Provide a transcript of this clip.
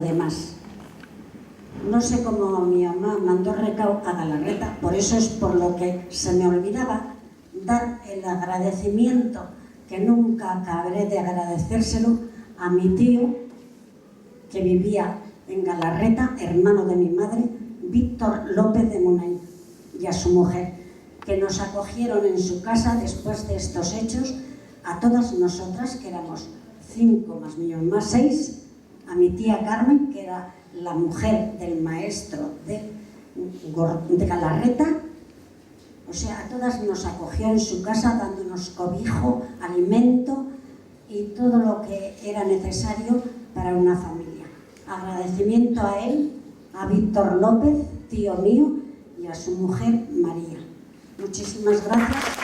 Además, no sé cómo mi mamá mandó recao a Galarreta, por eso es por lo que se me olvidaba dar el agradecimiento, que nunca acabaré de agradecérselo, a mi tío, que vivía en Galarreta, hermano de mi madre, Víctor López de Munay, y a su mujer, que nos acogieron en su casa después de estos hechos, a todas nosotras, que éramos 5 más niños más 6, a mi tía Carmen, que era la mujer del maestro de Galarreta. O sea, a todas nos acogió en su casa dándonos cobijo, alimento y todo lo que era necesario para una familia. Agradecimiento a él, a Víctor López, tío mío, y a su mujer María. Muchísimas gracias.